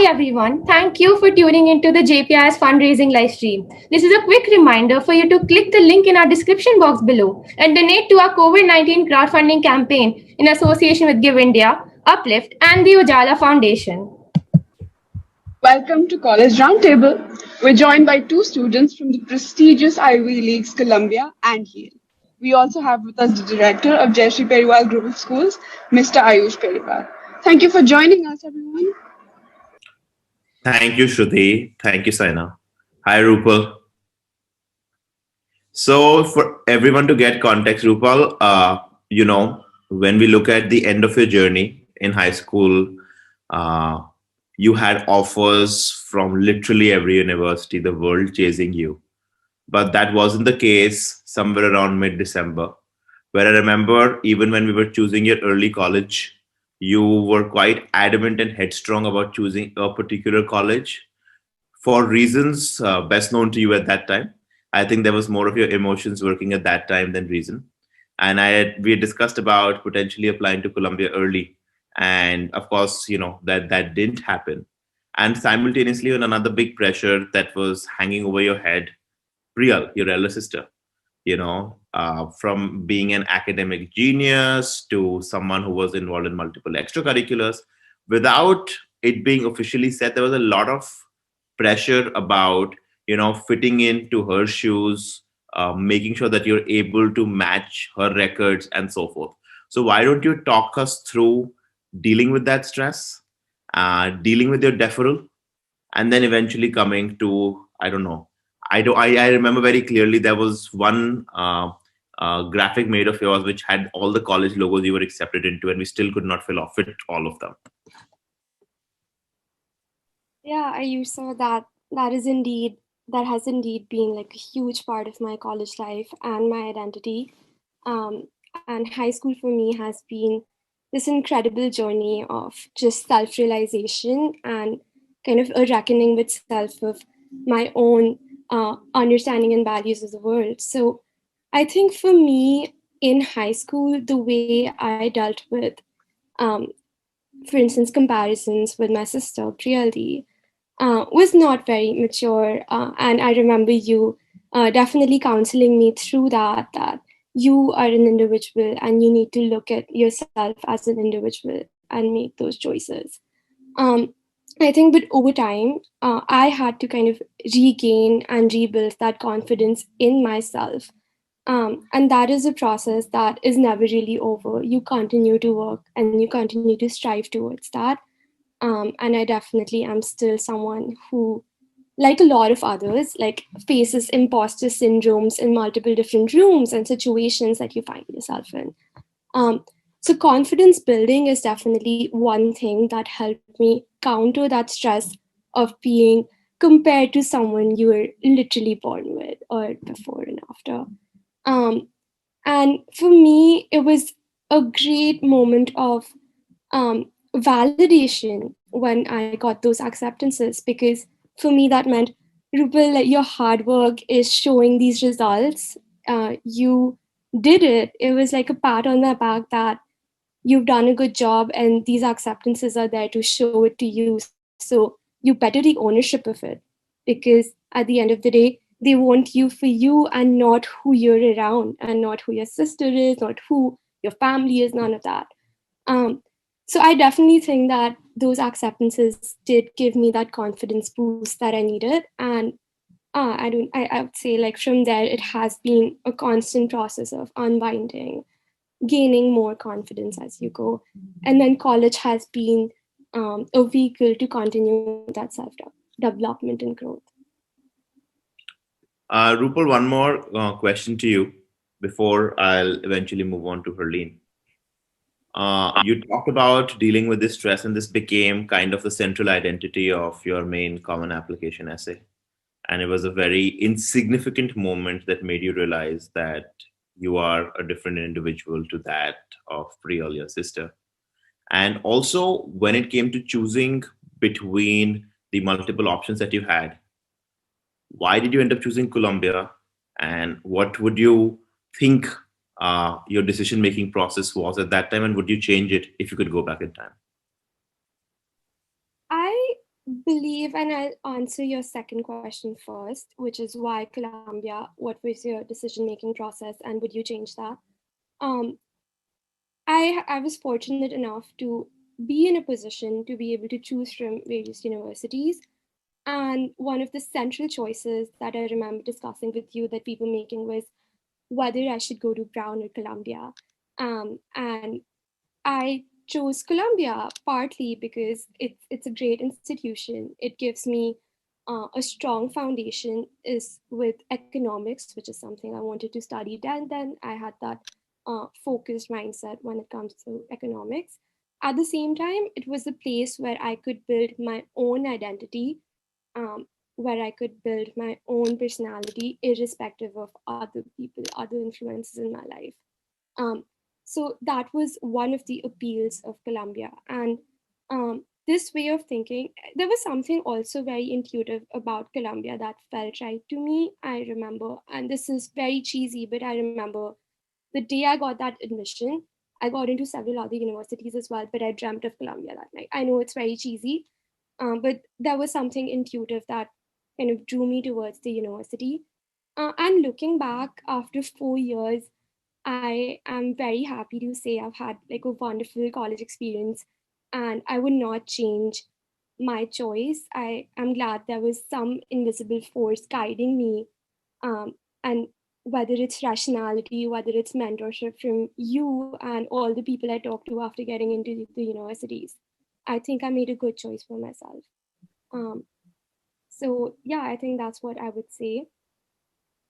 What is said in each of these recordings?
everyone. Thank you for tuning into the JPI's fundraising live stream. This is a quick reminder for you to click the link in our description box below and donate to our COVID 19 crowdfunding campaign in association with Give India, Uplift, and the Ujala Foundation. Welcome to College Roundtable. We're joined by two students from the prestigious Ivy Leagues, Columbia and Yale. We also have with us the director of Jayashree Periwal Group of Schools, Mr. Ayush Periwal. Thank you for joining us, everyone. Thank you, Shruti. Thank you, Saina. Hi, Rupal. So, for everyone to get context, Rupal, when we look at the end of your journey in high school, uh, you had offers from literally every university, the world chasing you. But that wasn't the case somewhere around mid December, where I remember even when we were choosing your early college, you were quite adamant and headstrong about choosing a particular college for reasons best known to you at that time. I think there was more of your emotions working at that time than reason. And we had discussed about potentially applying to Columbia early, and of course, that didn't happen. And simultaneously, on another big pressure that was hanging over your head, Priyal, your elder sister, from being an academic genius to someone who was involved in multiple extracurriculars, without it being officially said, there was a lot of pressure about fitting into her shoes, making sure that you're able to match her records and so forth. So why don't you talk us through dealing with that stress, dealing with your deferral, and then eventually coming to, I don't know, I remember very clearly there was one graphic made of yours which had all the college logos you were accepted into, and we still could not fit all of them. Yeah, I saw that. That has indeed been like a huge part of my college life and my identity. And high school for me has been this incredible journey of just self-realization and kind of a reckoning with self of my own understanding and values of the world. So I think for me in high school, the way I dealt with, um, for instance, comparisons with my sister Priyaldi, was not very mature. And I remember you definitely counseling me through that you are an individual and you need to look at yourself as an individual and make those choices. Um, I think, but over time, I had to kind of regain and rebuild that confidence in myself. And that is a process that is never really over. You continue to work and you continue to strive towards that. And I definitely am still someone who, like a lot of others, like faces imposter syndromes in multiple different rooms and situations that you find yourself in. Um, so confidence building is definitely one thing that helped me counter that stress of being compared to someone you were literally born with or before and after. Um, and for me, it was a great moment of validation when I got those acceptances, because for me that meant, Rupal, like, your hard work is showing these results. You did it. It was like a pat on the back that you've done a good job and these acceptances are there to show it to you. So you better take ownership of it, because at the end of the day, they want you for you and not who you're around and not who your sister is, not who your family is, none of that. um, so I definitely think that those acceptances did give me that confidence boost that I needed. And I would say, like, from there it has been a constant process of unwinding, gaining more confidence as you go. And then college has been a vehicle to continue that self development and growth. Rupal, one more question to you before I'll eventually move on to Herleen. You talked about dealing with this stress, and this became kind of the central identity of your main common application essay. And it was a very insignificant moment that made you realize that you are a different individual to that of Priyal, your sister. And also, when it came to choosing between the multiple options that you had, why did you end up choosing Columbia? And what would you think your decision making process was at that time? And would you change it if you could go back in time? I believe, and I'll answer your second question first, which is why Columbia? What was your decision-making process, and would you change that? Um, I was fortunate enough to be in a position to be able to choose from various universities. And one of the central choices that I remember discussing with you that we were making was whether I should go to Brown or Columbia. And I chose Columbia partly because it's a great institution. It gives me a strong foundation is with economics, which is something I wanted to study. Then I had that focused mindset when it comes to economics. At the same time, it was a place where I could build my own identity, um, where I could build my own personality, irrespective of other people, other influences in my life. Um, so that was one of the appeals of Columbia. And this way of thinking, there was something also very intuitive about Columbia that felt right to me. I remember, and this is very cheesy, but I remember the day I got that admission. I got into several other universities as well, but I dreamt of Columbia that night. I know it's very cheesy, but there was something intuitive that kind of drew me towards the university. And looking back after 4 years, I am very happy to say I've had like a wonderful college experience, and I would not change my choice. I am glad there was some invisible force guiding me, and whether it's rationality, whether it's mentorship from you and all the people I talked to after getting into the universities, I think I made a good choice for myself. Um, so yeah, I think that's what I would say.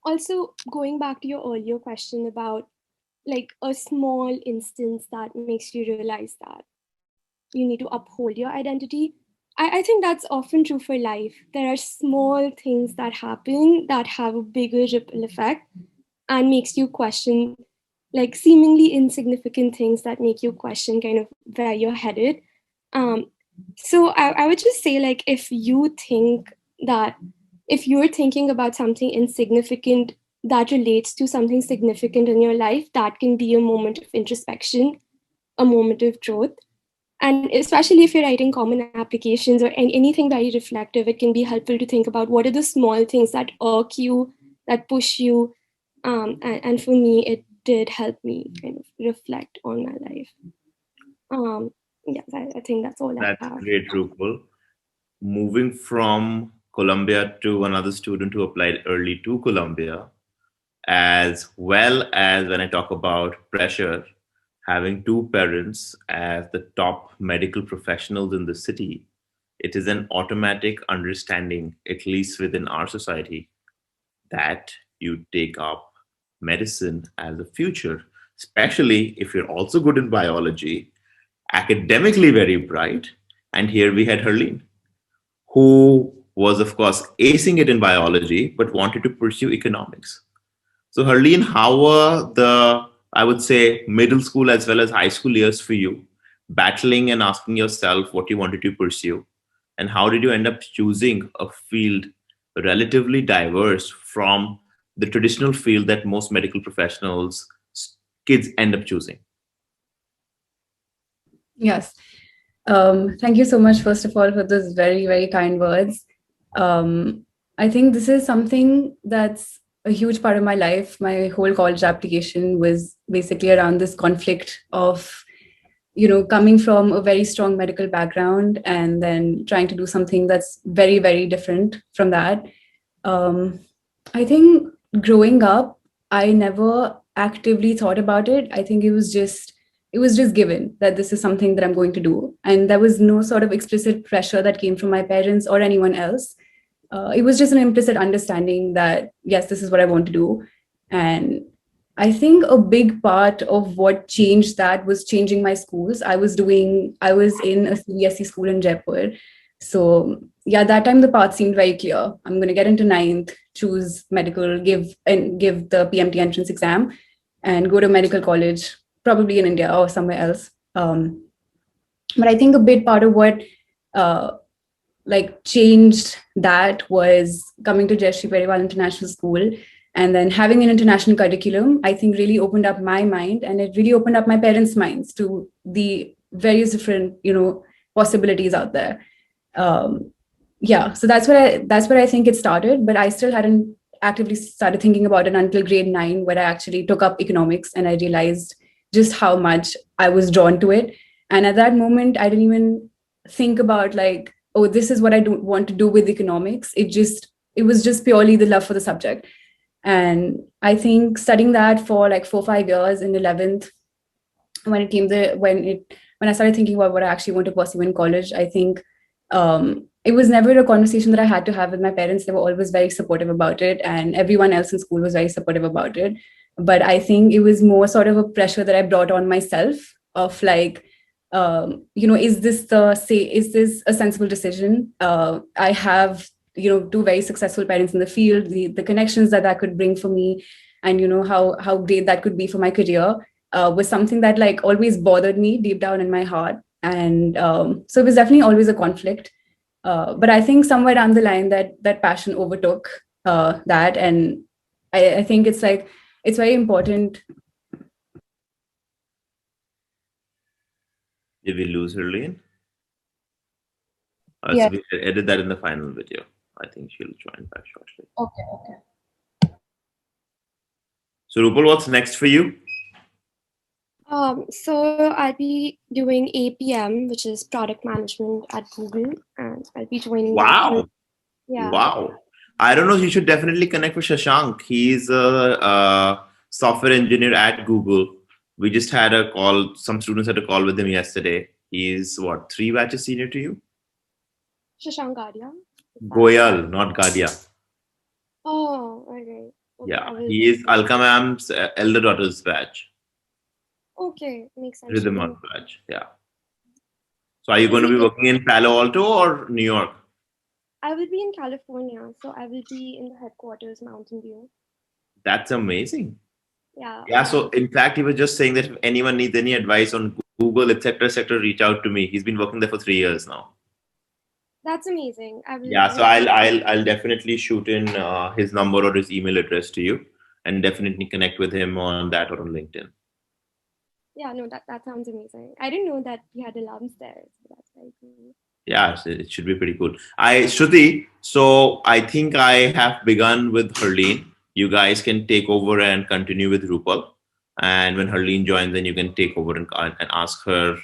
Also, going back to your earlier question about like a small instance that makes you realize that you need to uphold your identity. I think that's often true for life. There are small things that happen that have a bigger ripple effect and makes you question like seemingly insignificant things that make you question kind of where you're headed. Um, so I would just say like that if you're thinking about something insignificant that relates to something significant in your life, that can be a moment of introspection, a moment of growth. And especially if you're writing common applications or anything very reflective, it can be helpful to think about what are the small things that irk you, that push you. And for me, it did help me kind of reflect on my life. Um, yes, I think that's all I That's have. great, Rupal. Moving from Columbia to another student who applied early to Columbia, as well as when I talk about pressure, having two parents as the top medical professionals in the city, it is an automatic understanding, at least within our society, that you take up medicine as a future, especially if you're also good in biology, academically very bright. And here we had Herline, who was, of course, acing it in biology, but wanted to pursue economics. So, Harleen, how were the, I would say, middle school as well as high school years for you, battling and asking yourself what you wanted to pursue? And how did you end up choosing a field relatively diverse from the traditional field that most medical professionals, kids end up choosing? Yes. Thank you so much, first of all, for those very, very kind words. I think this is something that's a huge part of my life. My whole college application was basically around this conflict of, coming from a very strong medical background and then trying to do something that's very, very different from that. Um, I think growing up, I never actively thought about it. I think it was just given that this is something that I'm going to do, and there was no sort of explicit pressure that came from my parents or anyone else. It was just an implicit understanding that yes, this is what I want to do, and I think a big part of what changed that was changing my schools. I was in a CBSE school in Jaipur. So yeah, that time the path seemed very clear. I'm going to get into ninth, choose medical, give the PMT entrance exam, and go to medical college, probably in India or somewhere else. But I think a big part of what uh, changed that was coming to Jeshri Periwal International School, and then having an international curriculum, I think really opened up my mind, and it really opened up my parents' minds to the various different, possibilities out there. yeah, so that's where I think it started, but I still hadn't actively started thinking about it until grade 9, where I actually took up economics and I realized just how much I was drawn to it. And at that moment, I didn't even think about like, oh, this is what I do want to do with economics. It was just purely the love for the subject. And I think studying that for like 4 5 years in 11th, when it came the when I started thinking about what I actually want to pursue in college, I think it was never a conversation that I had to have with my parents. They were always very supportive about it, and everyone else in school was very supportive about it. But I think it was more sort of a pressure that I brought on myself of like, is this a sensible decision? I have two very successful parents in the field, the connections that could bring for me, and how great that could be for my career was something that like always bothered me deep down in my heart. And so it was definitely always a conflict. But I think somewhere down the line that passion overtook that. And I think it's like, it's very important. Did we lose Herlene? Yeah. So we edit that in the final video. I think she'll join back shortly. Okay. So Rupal, what's next for you? So I'll be doing APM, which is product management at Google, and I'll be joining. Wow. Yeah. Wow. I don't know. You should definitely connect with Shashank. He's a software engineer at Google. We just had a call. Some students had a call with him yesterday. He's what, 3 batches senior to you? Shashank Gadia. Goyal, not Gadia. Oh, okay. Yeah, he is Alka ma'am's elder daughter's batch. Okay, makes sense. Rhythm on batch. Yeah. So are you going to be working in Palo Alto or New York? I will be in California, so I will be in the headquarters, Mountain View. That's amazing. Yeah. Yeah. So in fact, he was just saying that if anyone needs any advice on Google, etc., reach out to me. He's been working there for 3 years now. That's amazing. Yeah. So I'll definitely shoot in his number or his email address to you, and definitely connect with him on that or on LinkedIn. Yeah. No, that sounds amazing. I didn't know that you had alums there. So that's very cool. Yeah, it should be pretty cool. Shruti, so I think I have begun with Herlene. You guys can take over and continue with Rupal. And when Herlene joins, then you can take over and ask her,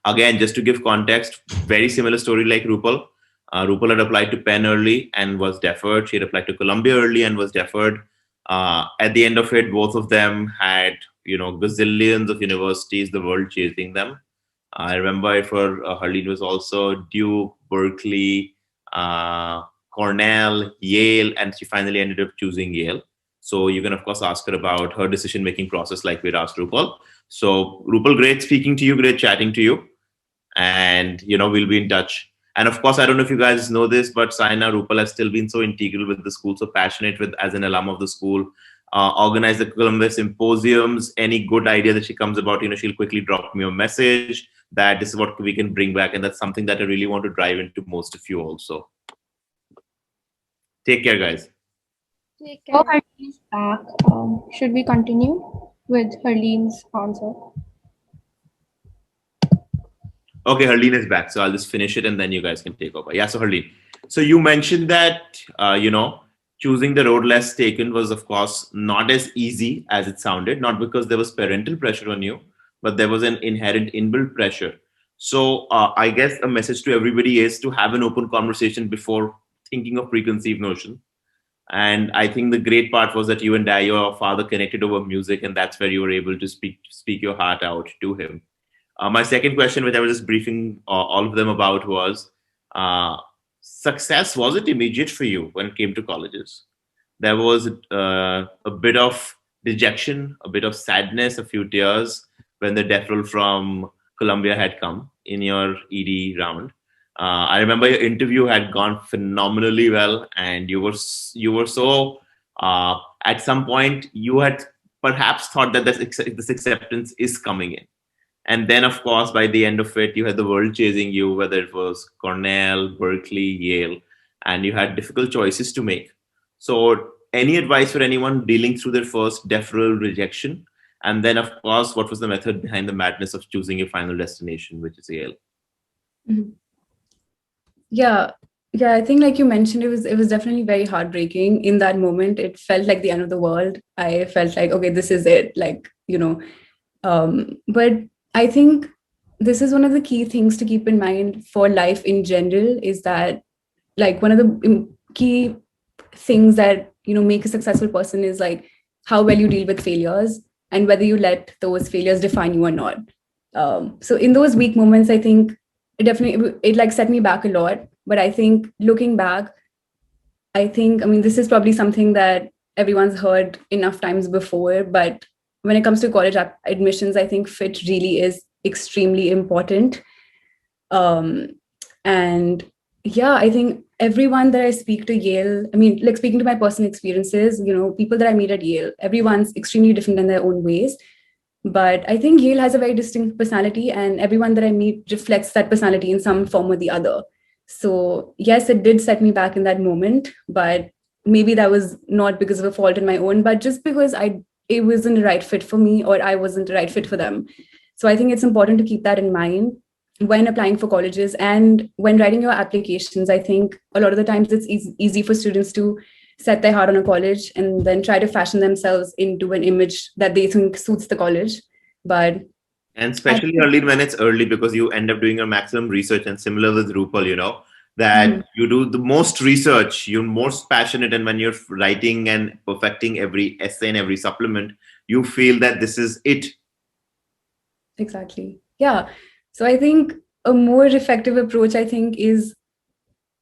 again, just to give context, very similar story like Rupal. Rupal had applied to Penn early and was deferred. She had applied to Columbia early and was deferred. At the end of it, both of them had, gazillions of universities, the world chasing them. I remember it for Harleen was also Duke, Berkeley, Cornell, Yale, and she finally ended up choosing Yale. So you can, of course, ask her about her decision-making process like we asked Rupal. So Rupal, great speaking to you, great chatting to you. And, we'll be in touch. And of course, I don't know if you guys know this, but Saina, Rupal has still been so integral with the school, so passionate with as an alum of the school. Organize the Columbus symposiums. Any good idea that she comes about, she'll quickly drop me a message that this is what we can bring back. And that's something that I really want to drive into most of you also. Take care, guys. Take care. Oh, Harleen's back. Should we continue with Harleen's answer? Okay, Harleen is back. So I'll just finish it and then you guys can take over. Yeah, so Harleen. So you mentioned that, choosing the road less taken was, of course, not as easy as it sounded, not because there was parental pressure on you, but there was an inherent inbuilt pressure. So I guess a message to everybody is to have an open conversation before thinking of preconceived notion. And I think the great part was that you and your father connected over music, and that's where you were able to speak your heart out to him. My second question, which I was just briefing all of them about, was success. Was it immediate for you when it came to colleges? There was a bit of dejection, a bit of sadness, a few tears when the deferral from Columbia had come in your ED round. I remember your interview had gone phenomenally well, and you were so at some point you had perhaps thought that this acceptance is coming in. And then, of course, by the end of it, you had the world chasing you, whether it was Cornell, Berkeley, Yale, and you had difficult choices to make. So any advice for anyone dealing through their first deferral rejection? And then, of course, what was the method behind the madness of choosing your final destination, which is Yale? Mm-hmm. Yeah, Yeah, I think like you mentioned, it was definitely very heartbreaking in that moment. It felt like the end of the world. I felt like, okay, this is it. Like, but I think this is one of the key things to keep in mind for life in general is that like one of the key things that make a successful person is like how well you deal with failures and whether you let those failures define you or not. So in those weak moments, I think it like set me back a lot. But I think looking back, I mean, this is probably something that everyone's heard enough times before, but when it comes to college admissions, I think fit really is extremely important. Um, and yeah, I think everyone that I speak to Yale, I mean, like speaking to my personal experiences, people that I meet at Yale, everyone's extremely different in their own ways. But I think Yale has a very distinct personality, and everyone that I meet reflects that personality in some form or the other. So, yes, it did set me back in that moment, but maybe that was not because of a fault in my own, but just because it wasn't the right fit for me or I wasn't the right fit for them. So, I think it's important to keep that in mind when applying for colleges and when writing your applications. I think a lot of the times it's easy for students to set their heart on a college and then try to fashion themselves into an image that they think suits the college. But And I especially early when it's early because you end up doing your maximum research. And similar with Rupal, that Mhm. you do the most research, you're most passionate. And when you're writing and perfecting every essay and every supplement, you feel that this is it. Exactly. Yeah. So I think a more effective approach, I think, is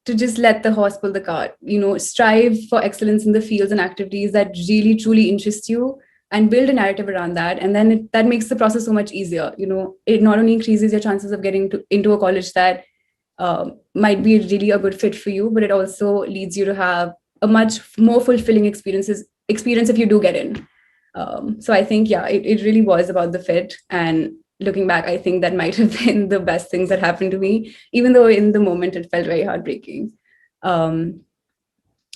to just let the horse pull the cart, strive for excellence in the fields and activities that really truly interest you and build a narrative around that. And then that makes the process so much easier. It not only increases your chances of getting into a college that might be really a good fit for you, but it also leads you to have a much more fulfilling experience if you do get in. So I think, yeah, it really was about the fit. And looking back, I think that might have been the best things that happened to me, even though in the moment it felt very heartbreaking. Um,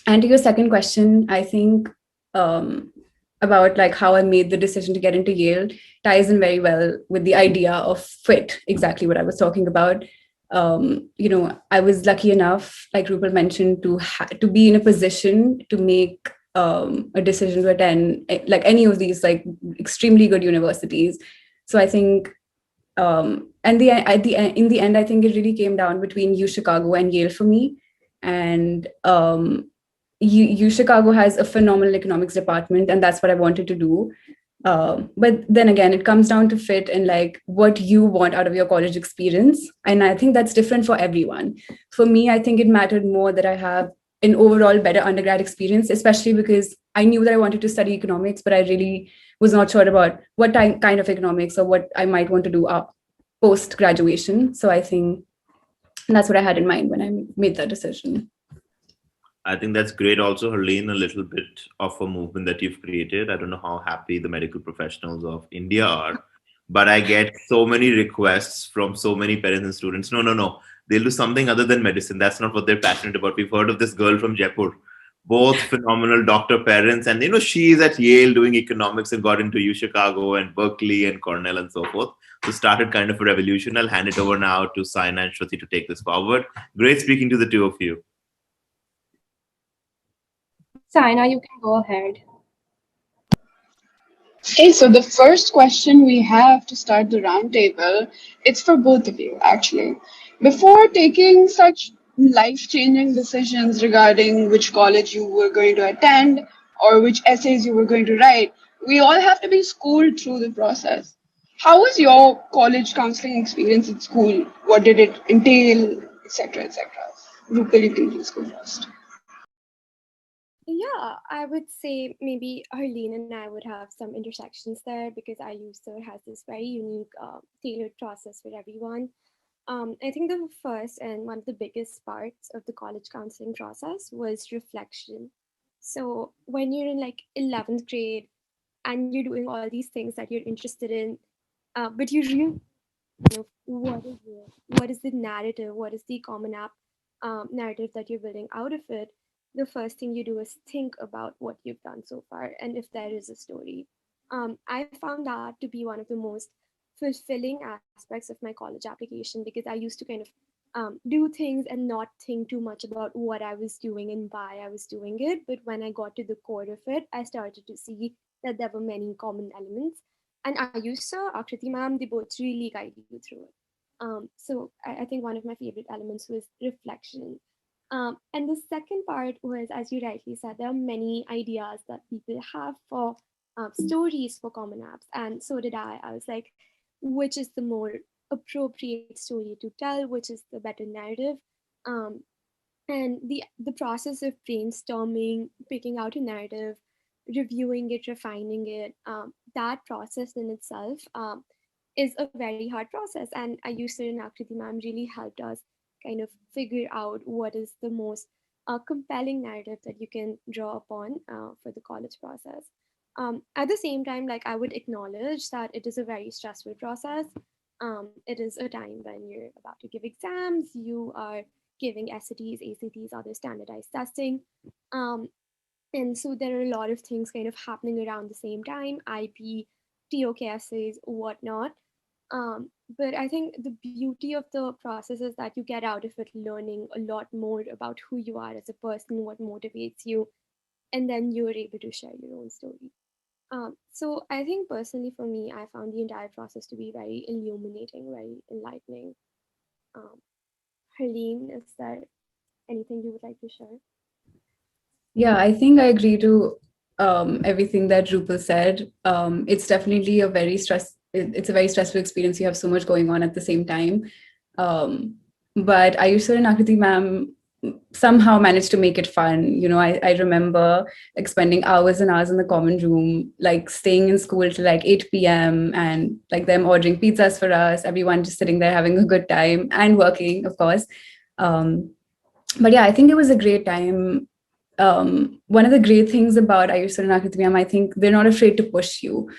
and to your second question, I think um, about like how I made the decision to get into Yale ties in very well with the idea of fit, exactly what I was talking about. I was lucky enough, like Rupal mentioned, to be in a position to make a decision to attend like any of these like extremely good universities. So I think and in the end, I think it really came down between U Chicago and Yale for me. And U Chicago has a phenomenal economics department, and that's what I wanted to do. But then again, it comes down to fit and like what you want out of your college experience. And I think that's different for everyone. For me, I think it mattered more that I have an overall better undergrad experience, especially because I knew that I wanted to study economics, but I really was not sure about what kind of economics or what I might want to do post graduation. So I think that's what I had in mind when I made that decision. I think that's great. Also, Harleen, a little bit of a movement that you've created. I don't know how happy the medical professionals of India are, but I get so many requests from so many parents and students. No, no, no. They'll do something other than medicine. That's not what they're passionate about. We've heard of this girl from Jaipur, both phenomenal doctor parents. And, she is at Yale doing economics and got into U Chicago and Berkeley and Cornell and so forth. So started kind of a revolution. I'll hand it over now to Saina and Shruti to take this forward. Great speaking to the two of you. Saina, you can go ahead. Okay, so the first question we have to start the roundtable, it's for both of you actually. Before taking such life-changing decisions regarding which college you were going to attend or which essays you were going to write, we all have to be schooled through the process. How was your college counseling experience at school? What did it entail, etc., etc.? Rupal, you can please go first. Yeah, I would say maybe Harleen and I would have some intersections there because IUSER has this very unique, tailored process for everyone. I think the first and one of the biggest parts of the college counseling process was reflection. So when you're in like 11th grade and you're doing all these things that you're interested in, but you really know what is the narrative, what is the common app narrative that you're building out of it. The first thing you do is think about what you've done so far and if there is a story. I found that to be one of the most fulfilling aspects of my college application because I used to kind of do things and not think too much about what I was doing and why I was doing it. But when I got to the core of it, I started to see that there were many common elements. And Ayusha, Akriti ma'am, they both really guide you through it. So I think one of my favorite elements was reflection. And the second part was, as you rightly said, there are many ideas that people have for stories for common apps. And so did I. I was like, which is the more appropriate story to tell, which is the better narrative. Um, and the process of brainstorming, picking out a narrative, reviewing it, refining it, that process in itself is a very hard process. And Ayusha and Akriti ma'am really helped us kind of figure out what is the most compelling narrative that you can draw upon for the college process. At the same time, like, I would acknowledge that it is a very stressful process. It is a time when you're about to give exams, you are giving SATs, ACTs, other standardized testing. Um, and so there are a lot of things kind of happening around the same time, IP, TOK essays, whatnot. But I think the beauty of the process is that you get out of it learning a lot more about who you are as a person, what motivates you, and then you're able to share your own story. So I think personally for me, I found the entire process to be very illuminating, very enlightening. Um, Harleen, is there anything you would like to share? Yeah, I think I agree to everything that Rupal said. It's definitely it's a very stressful experience. You have so much going on at the same time. But Ayusha and Akriti ma'am somehow managed to make it fun. I remember like spending hours and hours in the common room, like staying in school till like 8 p.m. and like them ordering pizzas for us, everyone just sitting there having a good time and working, of course. But yeah, I think it was a great time. One of the great things about Ayush and Akitmiyam, I think they're not afraid to push you.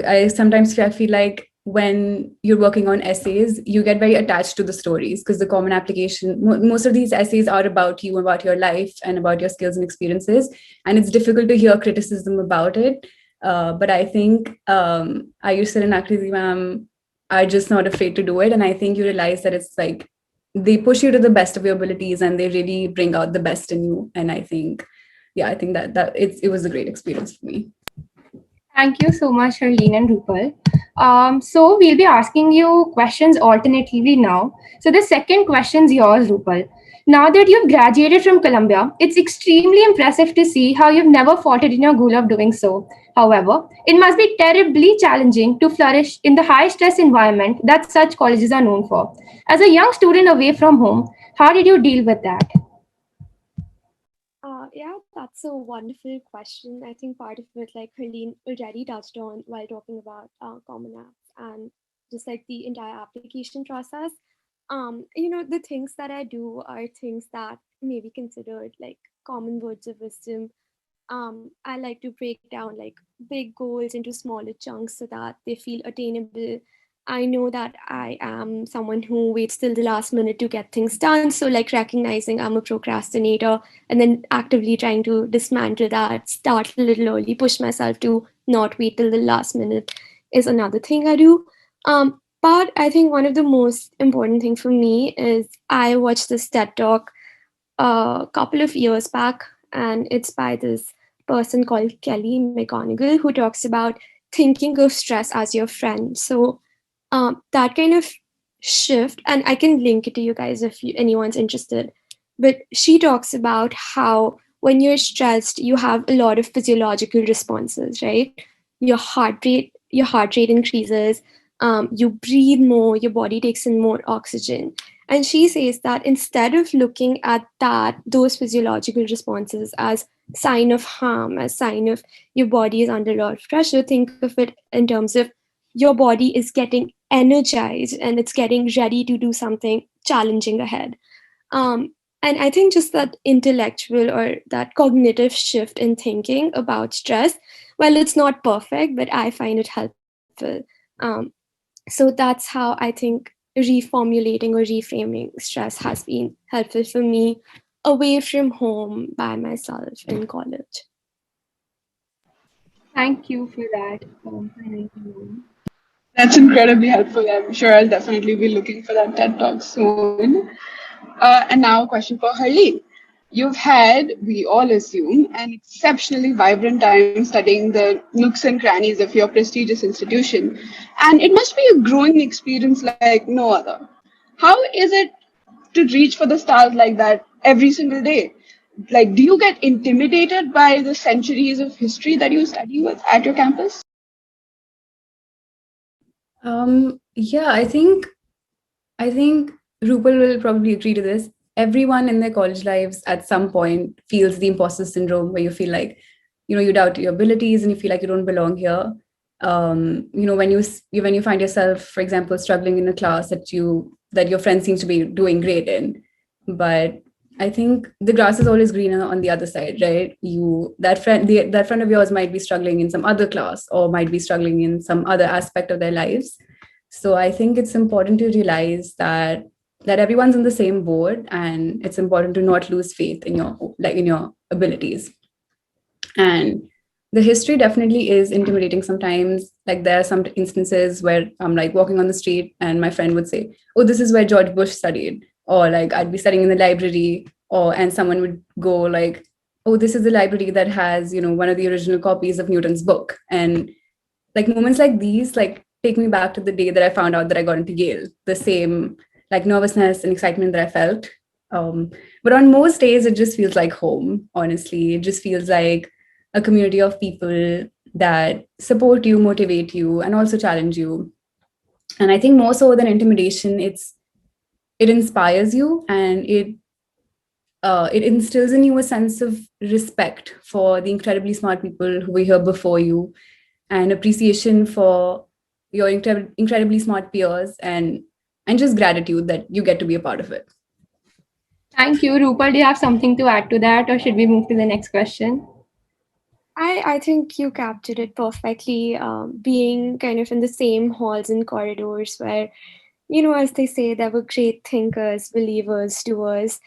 I sometimes feel like when you're working on essays, you get very attached to the stories because the common application, most of these essays are about you, about your life, and about your skills and experiences. And it's difficult to hear criticism about it. But I think Ayush and Akitmiyam are just not afraid to do it. And I think you realize that it's like they push you to the best of your abilities and they really bring out the best in you. And I think that it was a great experience for me. Thank you so much, Harleen and Rupal. So we'll be asking you questions alternatively now. So the second question's yours, Rupal. Now that you've graduated from Columbia, it's extremely impressive to see how you've never faltered in your goal of doing so. However, it must be terribly challenging to flourish in the high stress environment that such colleges are known for. As a young student away from home, how did you deal with that? Yeah, that's a wonderful question. I think part of it, like Harleen already touched on while talking about Common Apps and just like the entire application process. The things that I do are things that may be considered like common words of wisdom. I like to break down like big goals into smaller chunks so that they feel attainable. I know that I am someone who waits till the last minute to get things done. So, like recognizing I'm a procrastinator and then actively trying to dismantle that, start a little early, push myself to not wait till the last minute is another thing I do. But I think one of the most important things for me is I watched this TED talk a couple of years back, and it's by this person called Kelly McGonigal who talks about thinking of stress as your friend. So that kind of shift, and I can link it to you guys if anyone's interested. But she talks about how when you're stressed, you have a lot of physiological responses, right? Your heart rate increases. You breathe more. Your body takes in more oxygen. And she says that instead of looking at those physiological responses as sign of harm, as sign of your body is under a lot of pressure, think of it in terms of your body is getting energized and it's getting ready to do something challenging ahead. And I think just that intellectual or that cognitive shift in thinking about stress, well, it's not perfect, but I find it helpful. So that's how I think reformulating or reframing stress has been helpful for me away from home by myself in college. Thank you for that. That's incredibly helpful. I'm sure I'll definitely be looking for that TED Talk soon. And now, a question for Harleen. You've had, we all assume, an exceptionally vibrant time studying the nooks and crannies of your prestigious institution, and it must be a growing experience like no other. How is it to reach for the stars like that every single day? Like, do you get intimidated by the centuries of history that you study with at your campus? Yeah, I think Rupal will probably agree to this. Everyone in their college lives at some point feels the imposter syndrome, where you feel like, you doubt your abilities and you feel like you don't belong here. When you find yourself, for example, struggling in a class that your friend seems to be doing great in, but I think the grass is always greener on the other side, right? That friend of yours might be struggling in some other class or might be struggling in some other aspect of their lives. So I think it's important to realize that everyone's in the same boat, and it's important to not lose faith in your abilities. And the history definitely is intimidating sometimes. Like, there are some instances where I'm like walking on the street and my friend would say, "Oh, this is where George Bush studied," or like I'd be studying in the library, and someone would go like, "Oh, this is the library that has one of the original copies of Newton's book." And like moments like these like take me back to the day that I found out that I got into Yale, the same like nervousness and excitement that I felt. But on most days it just feels like home. Honestly, it just feels like a community of people that support you, motivate you, and also challenge you. And I think more so than intimidation, it inspires you, and it instills in you a sense of respect for the incredibly smart people who were here before you, and appreciation for your incredibly smart peers, and just gratitude that you get to be a part of it. Thank you. Rupal, do you have something to add to that, or should we move to the next question? I think you captured it perfectly. Being kind of in the same halls and corridors where, as they say, there were great thinkers, believers, doers.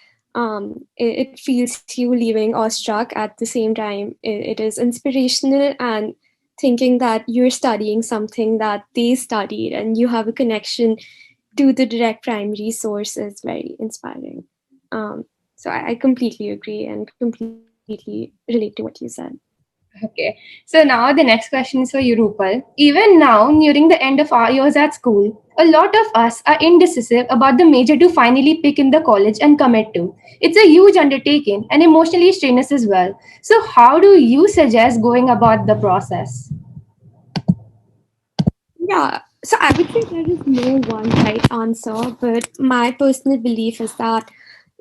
It feels you leaving awestruck at the same time. It is inspirational, and thinking that you're studying something that they studied and you have a connection to the direct primary source is very inspiring. Um, so I completely agree and completely relate to what you said. Okay. So now the next question is for you, Rupal. Even now, nearing the end of our years at school, a lot of us are indecisive about the major to finally pick in the college and commit to. It's a huge undertaking and emotionally strenuous as well. So how do you suggest going about the process? Yeah, so I would say there is no one right answer, but my personal belief is that,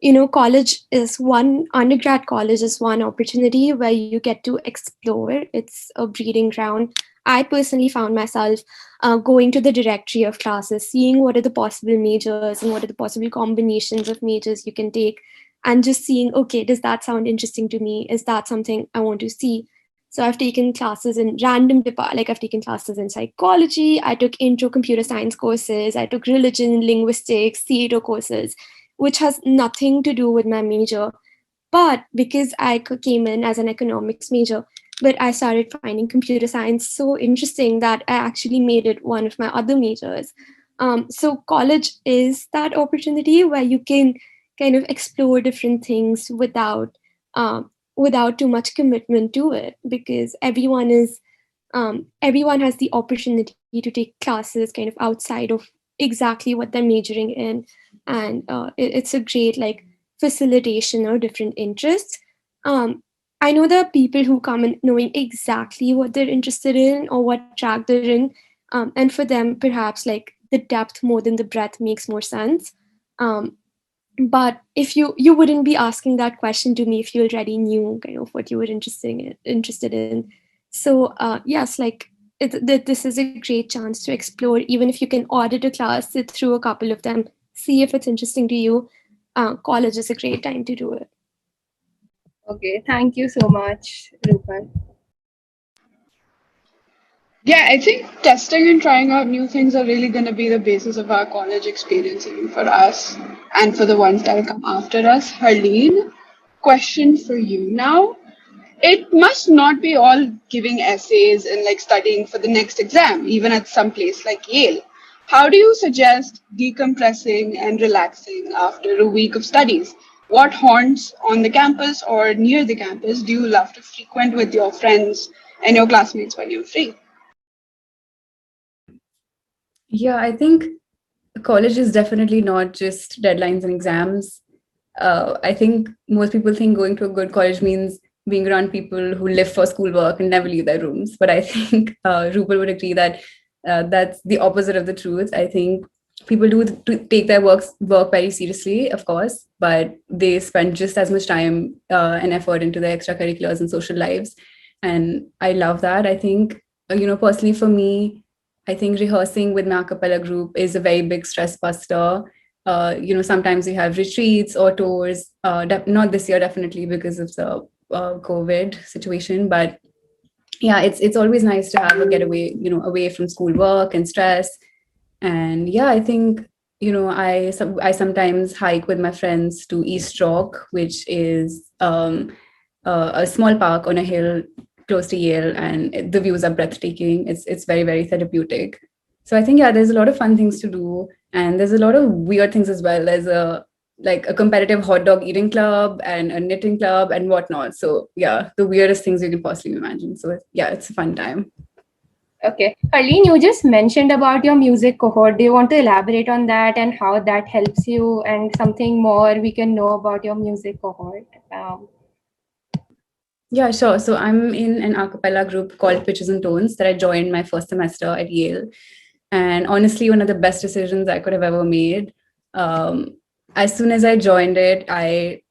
undergrad college is one opportunity where you get to explore. It's a breeding ground. I personally found myself going to the directory of classes, seeing what are the possible majors and what are the possible combinations of majors you can take, and just seeing, okay, does that sound interesting to me? Is that something I want to see? So I've taken classes in like I've taken classes in psychology. I took intro computer science courses. I took religion, linguistics, theater courses, which has nothing to do with my major. But because I came in as an economics major, but I started finding computer science so interesting that I actually made it one of my other majors. So college is that opportunity where you can kind of explore different things um, without too much commitment to it, because everyone has the opportunity to take classes kind of outside of exactly what they're majoring in, and it's a great like facilitation or different interests. um, I know there are people who come in knowing exactly what they're interested in or what track they're in, and for them perhaps like the depth more than the breadth makes more sense. um, but if you wouldn't be asking that question to me if you already knew kind of what you were interested in. So yes, like this is a great chance to explore. Even if you can audit a class, sit through a couple of them, see if it's interesting to you. College is a great time to do it. Okay. Thank you so much, Rupal. Yeah, I think testing and trying out new things are really going to be the basis of our college experience, even for us and for the ones that will come after us. Harleen, question for you now. It must not be all giving essays and like studying for the next exam, even at some place like Yale. How do you suggest decompressing and relaxing after a week of studies? What haunts on the campus or near the campus do you love to frequent with your friends and your classmates when you're free? Yeah, I think college is definitely not just deadlines and exams. I think most people think going to a good college means being around people who live for schoolwork and never leave their rooms. But I think Rupal would agree that that's the opposite of the truth. I think people take their work very seriously, of course, but they spend just as much time and effort into their extracurriculars and social lives. And I love that. I think, personally for me, I think rehearsing with my a cappella group is a very big stress buster. Sometimes we have retreats or tours. Not this year, definitely because of the COVID situation. But yeah, it's always nice to have a getaway, away from schoolwork and stress. And yeah, I think I sometimes hike with my friends to East Rock, which is a small park on a hill close to Yale, and the views are breathtaking. It's very very therapeutic. So I think yeah, there's a lot of fun things to do, and there's a lot of weird things as well. There's a competitive hot dog eating club and a knitting club and whatnot. So yeah, the weirdest things you can possibly imagine. So yeah, it's a fun time. Okay. Arlene, you just mentioned about your music cohort. Do you want to elaborate on that and how that helps you and something more we can know about your music cohort? Yeah, sure. So I'm in an a cappella group called Pitches and Tones that I joined my first semester at Yale. And honestly, one of the best decisions I could have ever made. Um, as soon as I joined it, I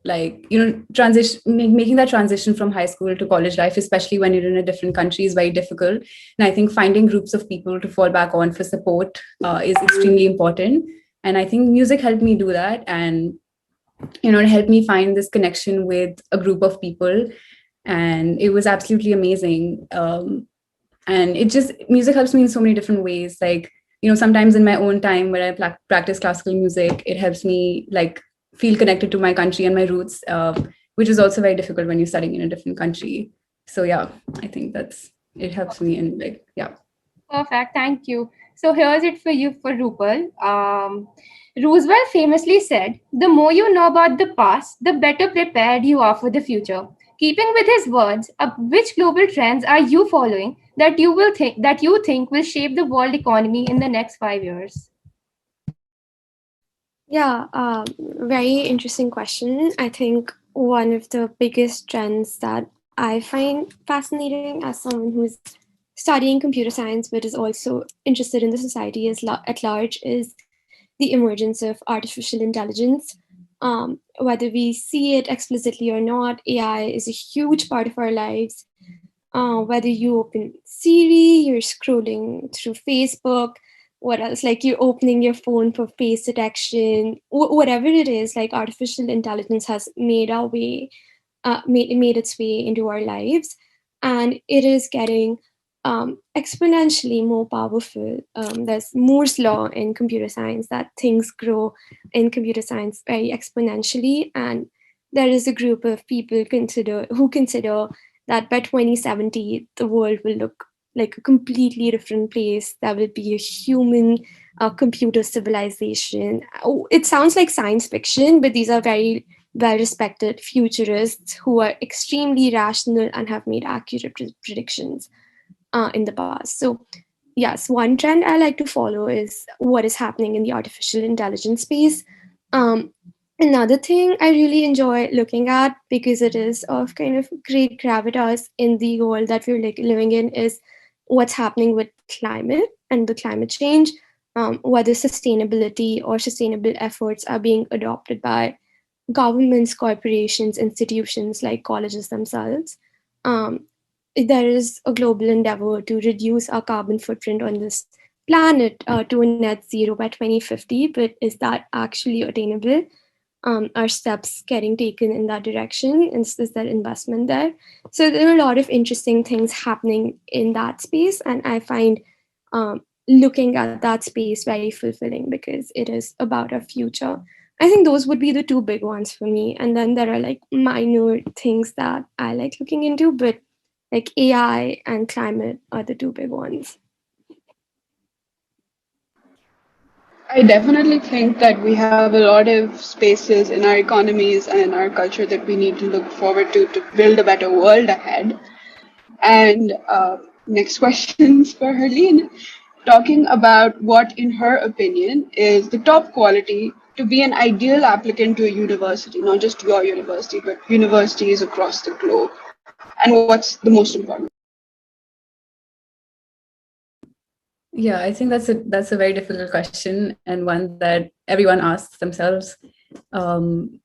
making that transition from high school to college life, especially when you're in a different country, is very difficult. And I think finding groups of people to fall back on for support is extremely important. And I think music helped me do that. And it helped me find this connection with a group of people, and it was absolutely amazing. And it just music helps me in so many different ways. Like sometimes in my own time when I practice classical music, it helps me feel connected to my country and my roots, which is also very difficult when you're studying in a different country. So yeah, I think that's it helps me. And yeah. Perfect. Thank you. So here's it for you for Rupal. Roosevelt famously said, "The more you know about the past, the better prepared you are for the future." Keeping with his words, which global trends are you following that you think will shape the world economy in the next 5 years? Yeah, very interesting question. I think one of the biggest trends that I find fascinating as someone who's studying computer science but is also interested in the society at large is the emergence of artificial intelligence. Whether we see it explicitly or not, AI is a huge part of our lives. Whether you open Siri, you're scrolling through Facebook, what else? Like you're opening your phone for face detection, whatever it is. Like artificial intelligence has made its way into our lives, and it is getting exponentially more powerful. There's Moore's law in computer science that things grow in computer science very exponentially, and there is a group of people who consider that by 2070 the world will look like a completely different place. There will be a human computer civilization. Oh, it sounds like science fiction, but these are very well respected futurists who are extremely rational and have made accurate predictions in the past. So, yes, one trend I like to follow is what is happening in the artificial intelligence space. Um, Another thing I really enjoy looking at, because it is of kind of great gravitas in the world that we're living in, is what's happening with climate and the climate change. Whether sustainability or sustainable efforts are being adopted by governments, corporations, institutions like colleges themselves. Um, there is a global endeavor to reduce our carbon footprint on this planet to a net zero by 2050, but is that actually attainable? Are steps getting taken in that direction? Is there investment there? So there are a lot of interesting things happening in that space, and I find looking at that space very fulfilling because it is about our future. I think those would be the two big ones for me. And then there are like minor things that I like looking into, but like AI and climate are the two big ones. I definitely think that we have a lot of spaces in our economies and in our culture that we need to look forward to build a better world ahead. And next questions for Herline, talking about what, in her opinion, is the top quality to be an ideal applicant to a university, not just your university, but universities across the globe. And what's the most important? Yeah, I think that's a very difficult question and one that everyone asks themselves. Um,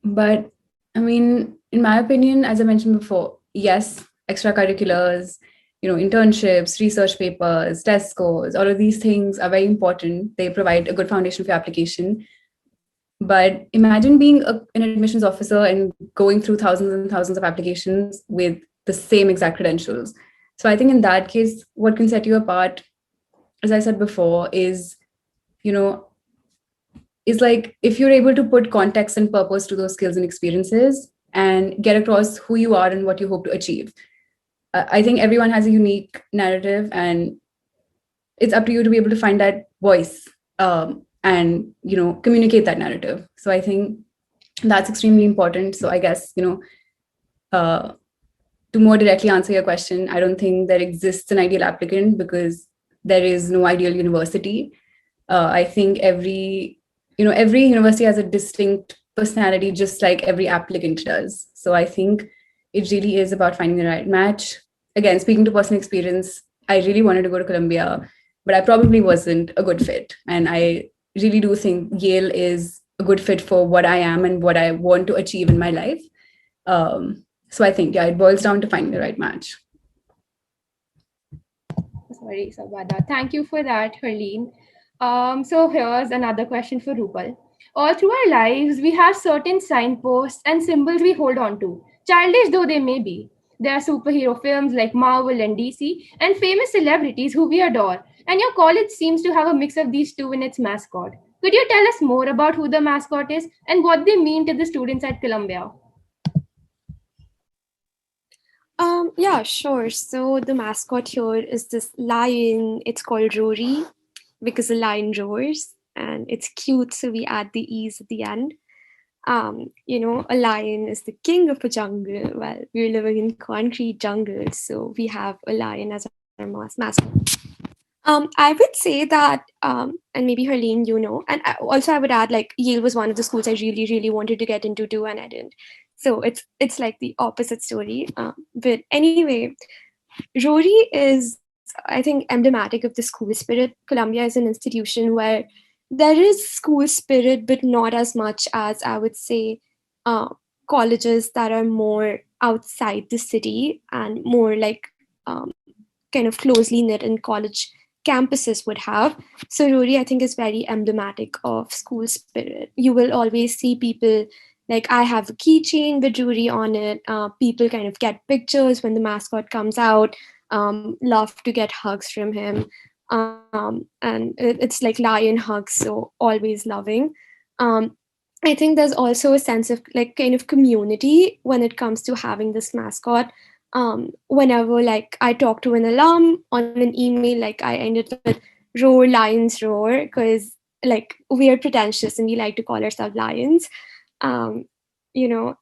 but I mean, in my opinion, as I mentioned before, yes, extracurriculars, internships, research papers, test scores, all of these things are very important. They provide a good foundation for your application. But imagine being an admissions officer and going through thousands and thousands of applications with the same exact credentials. So I think in that case, what can set you apart, as I said before, you know, is like if you're able to put context and purpose to those skills and experiences and get across who you are and what you hope to achieve. I think everyone has a unique narrative, and it's up to you to be able to find that voice, and communicate that narrative. So I think that's extremely important. So I guess uh, to more directly answer your question, I don't think there exists an ideal applicant because there is no ideal university. I think every university has a distinct personality, just like every applicant does. So I think it really is about finding the right match. Again, speaking to personal experience, I really wanted to go to Columbia, but I probably wasn't a good fit. And I really do think Yale is a good fit for what I am and what I want to achieve in my life. So I think, yeah, it boils down to finding the right match. Sorry, Sabada. Thank you for that, Harleen. So here's another question for Rupal. All through our lives, we have certain signposts and symbols we hold on to, childish though they may be. There are superhero films like Marvel and DC, and famous celebrities who we adore. And your college seems to have a mix of these two in its mascot. Could you tell us more about who the mascot is and what they mean to the students at Columbia? Yeah, sure. So the mascot here is this lion. It's called Rory because the lion roars and it's cute. So we add the e's at the end. A lion is the king of a jungle. Well, we're living in concrete jungles, so we have a lion as our mascot. I would say that, and maybe Harleen, and also I would add, like, Yale was one of the schools I really, really wanted to get into too, and I didn't. So it's like the opposite story. But anyway, Rory is, I think, emblematic of the school spirit. Columbia is an institution where there is school spirit, but not as much as I would say uh, colleges that are more outside the city and more like kind of closely knit in college campuses would have. So Rory, I think, is very emblematic of school spirit. You will always see people like I have a keychain with Rory on it. People kind of get pictures when the mascot comes out. Love to get hugs from him. And it's like lion hugs, so always loving. Um, I think there's also a sense of like kind of community when it comes to having this mascot. Whenever like I talk to an alum on an email, like I ended with roar lions roar because like we are pretentious and we like to call ourselves lions. um,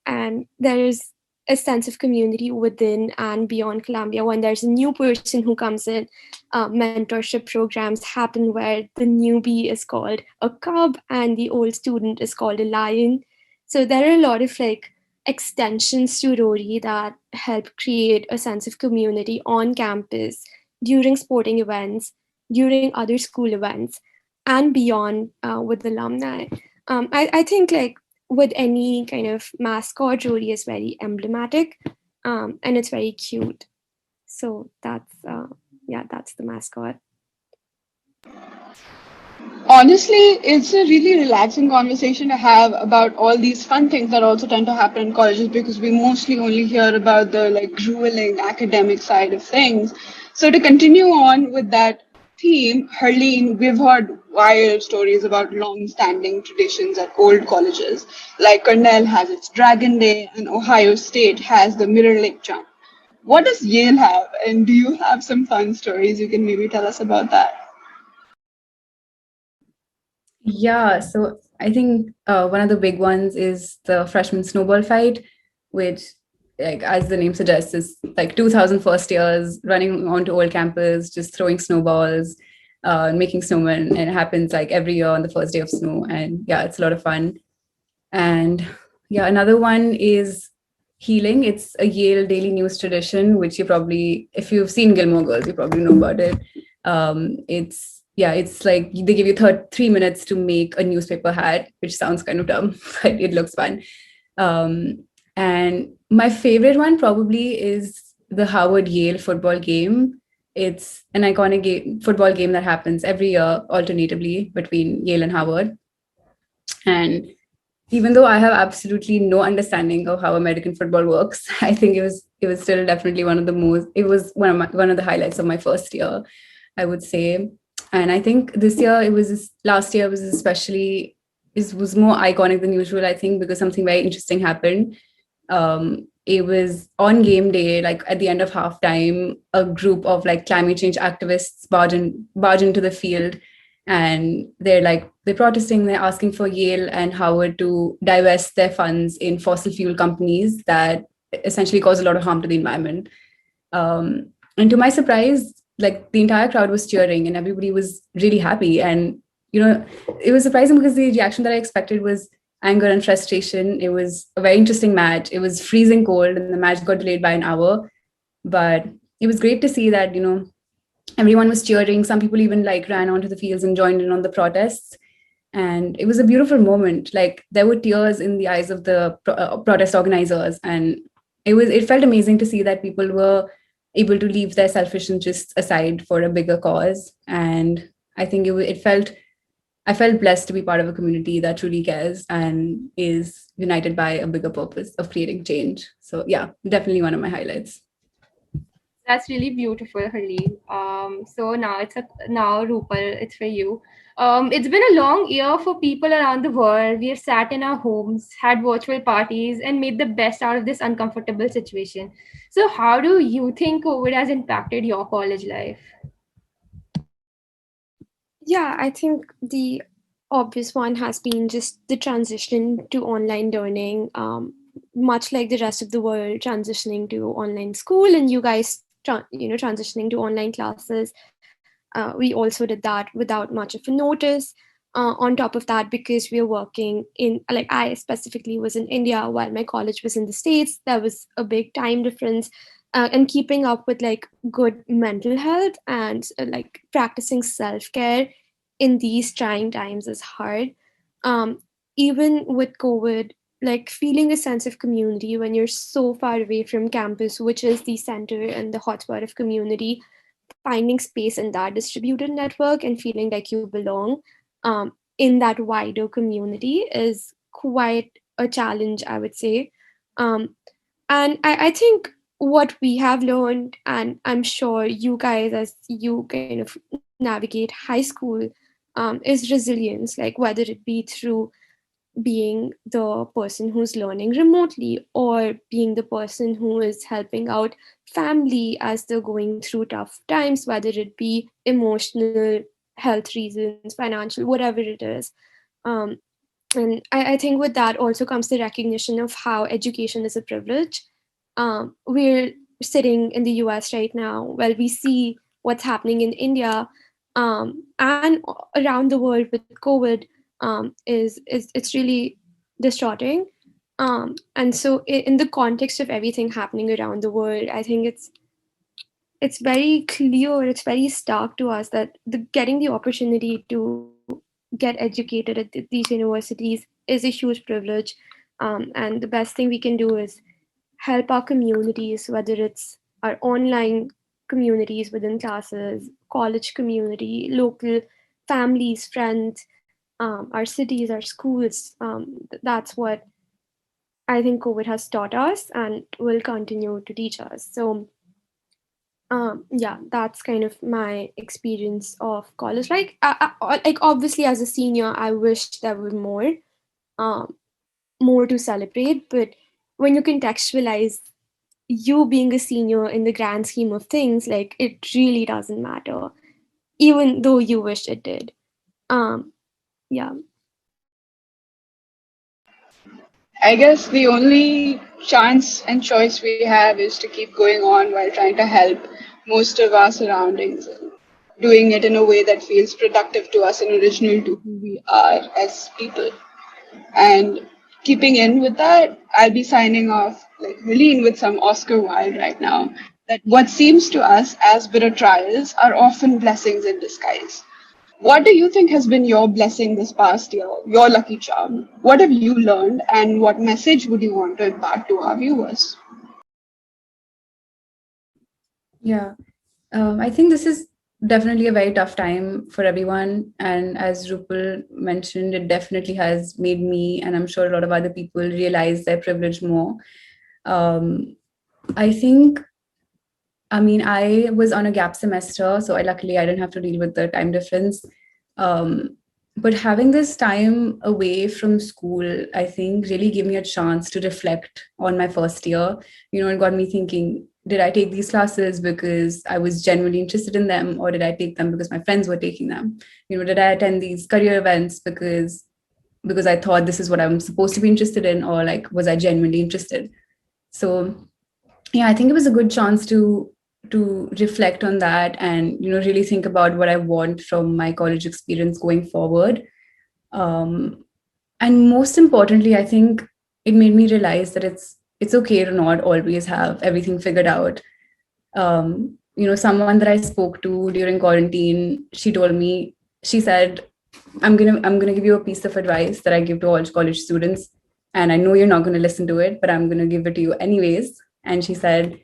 and there is a sense of community within and beyond Columbia. When there's a new person who comes in, mentorship programs happen where the newbie is called a cub and the old student is called a lion. So there are a lot of like extensions to Rory that help create a sense of community on campus during sporting events, during other school events, and beyond with alumni. I think like with any kind of mascot, Rory is very emblematic, and it's very cute. So that's the mascot. Honestly, it's a really relaxing conversation to have about all these fun things that also tend to happen in colleges because we mostly only hear about the like grueling academic side of things. So to continue on with that theme, Harleen, we've heard wild stories about long-standing traditions at old colleges. Like Cornell has its Dragon Day and Ohio State has the Mirror Lake Jump. What does Yale have? And do you have some fun stories you can maybe tell us about that? Yeah, so I think one of the big ones is the freshman snowball fight, which, like as the name suggests, is like 2,000 first years running onto old campus, just throwing snowballs, making snowmen, and it happens like every year on the first day of snow. And yeah, it's a lot of fun. And yeah, another one is healing. It's a Yale daily news tradition, which you probably, if you've seen Gilmore Girls, you probably know about it. It's like they give you 3 minutes to make a newspaper hat, which sounds kind of dumb, but it looks fun. And my favorite one probably is the Howard Yale football game. It's an iconic football game that happens every year, alternatively between Yale and Howard. And even though I have absolutely no understanding of how American football works, I think it was still definitely one of the highlights of my first year, I would say. And I think last year was especially it was more iconic than usual, I think, because something very interesting happened. It was on game day, like at the end of halftime, a group of like climate change activists barge into the field, and they're protesting, they're asking for Yale and Howard to divest their funds in fossil fuel companies that essentially cause a lot of harm to the environment. And to my surprise, like the entire crowd was cheering and everybody was really happy. And it was surprising because the reaction that I expected was anger and frustration. It was a very interesting match. It was freezing cold and the match got delayed by an hour, but it was great to see that everyone was cheering. Some people even like ran onto the fields and joined in on the protests. And it was a beautiful moment. Like there were tears in the eyes of the protest organizers. And it felt amazing to see that people were able to leave their selfish interests aside for a bigger cause. And I think I felt blessed to be part of a community that truly cares and is united by a bigger purpose of creating change. So yeah, definitely one of my highlights. That's really beautiful, Harleen. So now Rupal, it's for you. It's been a long year for people around the world. We have sat in our homes, had virtual parties, and made the best out of this uncomfortable situation. So, how do you think COVID has impacted your college life? Yeah, I think the obvious one has been just the transition to online learning, much like the rest of the world transitioning to online school, and you guys, transitioning to online classes. We also did that without much of a notice. On top of that, because we are working in, like I specifically was in India while my college was in the States, there was a big time difference. And keeping up with like good mental health and like practicing self-care in these trying times is hard. um, Even with COVID, like feeling a sense of community when you're so far away from campus, which is the center and the hotspot of community, finding space in that distributed network and feeling like you belong in that wider community is quite a challenge, I would say. Um, and I think what we have learned, and I'm sure you guys, as you kind of navigate high school, is resilience, like whether it be through being the person who's learning remotely or being the person who is helping out family as they're going through tough times, whether it be emotional, health reasons, financial, whatever it is. um, and I think with that also comes the recognition of how education is a privilege. We're sitting in the US right now, well, we see what's happening in India, and around the world with COVID. Is it's really distorting. And so in the context of everything happening around the world, I think it's very clear, it's very stark to us that getting the opportunity to get educated at these universities is a huge privilege. And the best thing we can do is help our communities, whether it's our online communities within classes, college community, local families, friends, our cities, our schools. That's what I think COVID has taught us and will continue to teach us. So yeah, that's kind of my experience of college. Like obviously as a senior, I wish there were um, more to celebrate. But when you contextualize you being a senior in the grand scheme of things, like it really doesn't matter, even though you wish it did. Um, Yeah. I guess the only chance and choice we have is to keep going on while trying to help most of our surroundings, doing it in a way that feels productive to us and original to who we are as people. And keeping in with that, I'll be signing off like Helene with some Oscar Wilde right now. That what seems to us as bitter trials are often blessings in disguise. What do you think has been your blessing this past year, your lucky charm? What have you learned, and what message would you want to impart to our viewers? Yeah. I think this is definitely a very tough time for everyone. And as Rupal mentioned, it definitely has made me, and I'm sure a lot of other people, realize their privilege more. Um, I think, I mean, I was on a gap semester, so luckily I didn't have to deal with the time difference. Um, but having this time away from school, I think really gave me a chance to reflect on my first year. It got me thinking, did I take these classes because I was genuinely interested in them, or did I take them because my friends were taking them? Did I attend these career events because I thought this is what I'm supposed to be interested in, or like was I genuinely interested? So yeah, I think it was a good chance to reflect on that and really think about what I want from my college experience going forward. um, and most importantly, I think it made me realize that it's okay to not always have everything figured out. Someone that I spoke to during quarantine, she said, I'm gonna give you a piece of advice that I give to all college students, and I know you're not gonna listen to it, but I'm gonna give it to you anyways. And she said,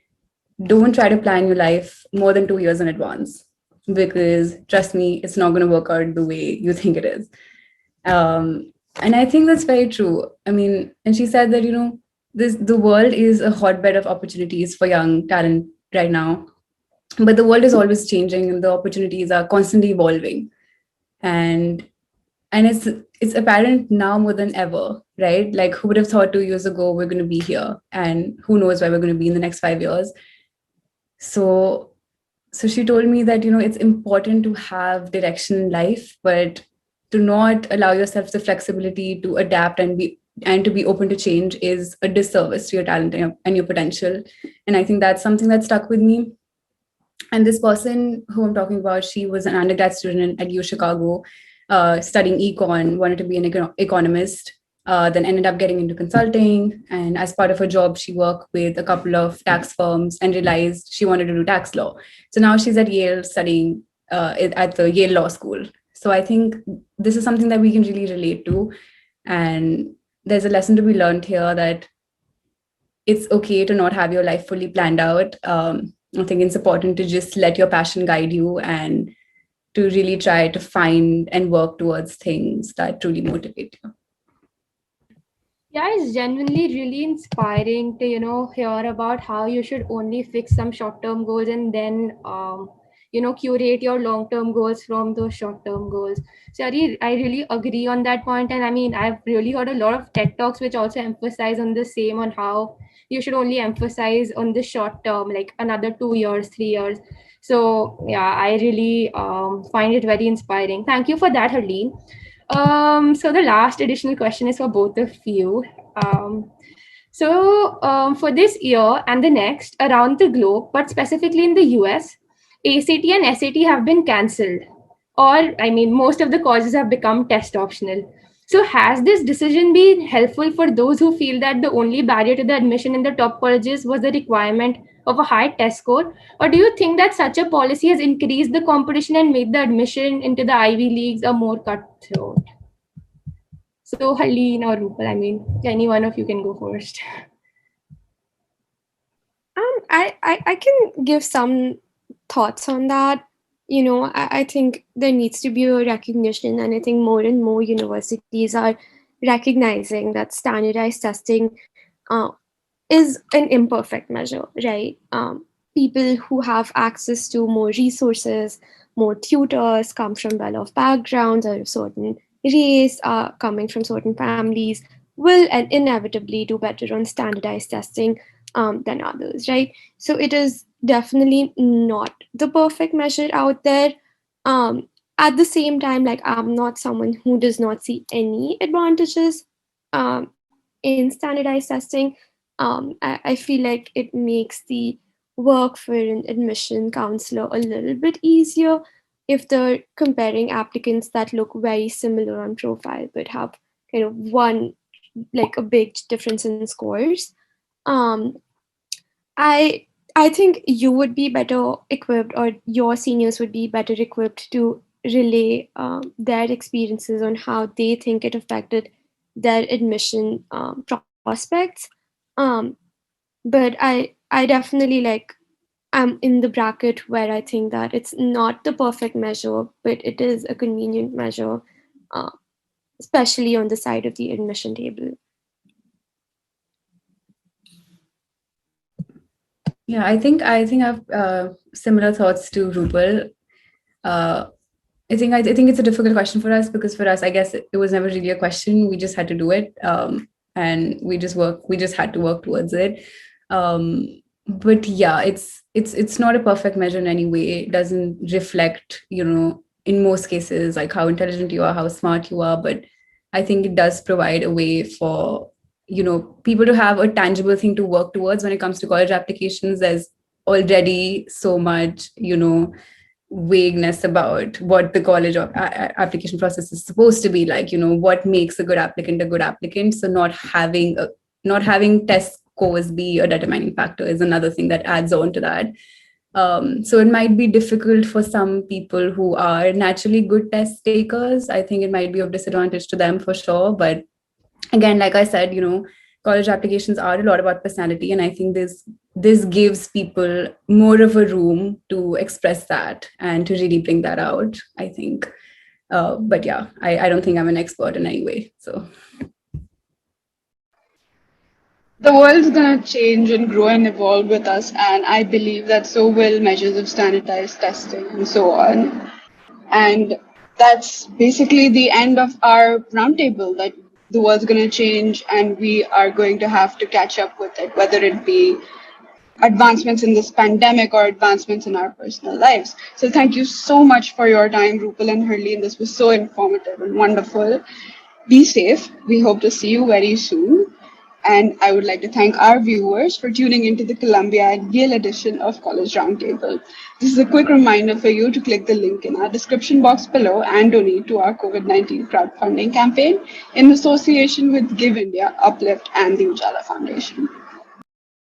don't try to plan your life more than 2 years in advance, because trust me, it's not going to work out the way you think it is. And I think that's very true. I mean, and she said that the world is a hotbed of opportunities for young talent right now, but the world is always changing and the opportunities are constantly evolving. And and it's apparent now more than ever, right? Like, who would have thought 2 years ago we're going to be here, and who knows where we're going to be in the next 5 years. So so she told me that it's important to have direction in life, but to not allow yourself the flexibility to adapt and to be open to change is a disservice to your talent and your potential. And I think that's something that stuck with me. And this person who I'm talking about, she was an undergrad student at U Chicago, studying econ, wanted to be an economist, then ended up getting into consulting. And as part of her job, she worked with a couple of tax firms and realized she wanted to do tax law. So now she's at Yale studying at the Yale Law School. So I think this is something that we can really relate to. And there's a lesson to be learned here that it's okay to not have your life fully planned out. I think it's important to just let your passion guide you and to really try to find and work towards things that truly motivate you. Yeah, it's genuinely really inspiring to, hear about how you should only fix some short-term goals and then, curate your long-term goals from those short-term goals. So I really agree on that point. And I mean, I've really heard a lot of TED Talks which also emphasize on the same, on how you should only emphasize on the short term, like another 2 years, 3 years. So yeah, I really find it very inspiring. Thank you for that, Harleen. So the last additional question is for both of you. Um, for this year and the next around the globe, but specifically in the US, ACT and SAT have been cancelled, or I mean, most of the courses have become test optional. So has this decision been helpful for those who feel that the only barrier to the admission in the top colleges was the requirement of a high test score? Or do you think that such a policy has increased the competition and made the admission into the Ivy Leagues a more cutthroat? So Haleen or Rupal, I mean, any one of you can go first. I can give some thoughts on that. I think there needs to be a recognition, and I think more and more universities are recognizing that standardized testing uh, is an imperfect measure, right? People who have access to more resources, more tutors, come from well-off backgrounds or a certain race, coming from certain families, will inevitably do better on standardized testing than others, right? So it is definitely not the perfect measure out there. Um, at the same time, like I'm not someone who does not see any advantages um, in standardized testing. I feel like it makes the work for an admission counselor a little bit easier if they're comparing applicants that look very similar on profile but have kind of one, like a big difference in scores. um, I I think you would be better equipped, or your seniors would be better equipped to relay their experiences on how they think it affected their admission prospects. Um, but I definitely like I'm in the bracket where I think that it's not the perfect measure, but it is a convenient measure, uh, especially on the side of the admission table. Yeah, I think I've similar thoughts to Rupal. Uh, I think it's a difficult question for us because for us, I guess it was never really a question. We just had to do it, and we just had to work towards it. But yeah, it's not a perfect measure in any way. It doesn't reflect, in most cases, like how intelligent you are, how smart you are. But I think it does provide a way for people to have a tangible thing to work towards when it comes to college applications. There's already so much, vagueness about what the college application process is supposed to be like, what makes a good applicant. So not having test scores be a determining factor is another thing that adds on to that. So it might be difficult for some people who are naturally good test takers. I think it might be of disadvantage to them for sure. But again, like I said, college applications are a lot about personality, and I think this gives people more of a room to express that and to really bring that out, I think. But yeah, I don't think I'm an expert in any way. So The world's gonna change and grow and evolve with us, and I believe that so will measures of standardized testing and so on. And that's basically the end of our roundtable. That the world's gonna change, and we are going to have to catch up with it, whether it be advancements in this pandemic or advancements in our personal lives. So thank you so much for your time, Rupal and Hurleen. This was so informative and wonderful. Be safe. We hope to see you very soon. And I would like to thank our viewers for tuning into the Columbia and Yale edition of College Roundtable. This is a quick reminder for you to click the link in our description box below and donate to our COVID-19 crowdfunding campaign in association with Give India, Uplift, and the Ujala Foundation.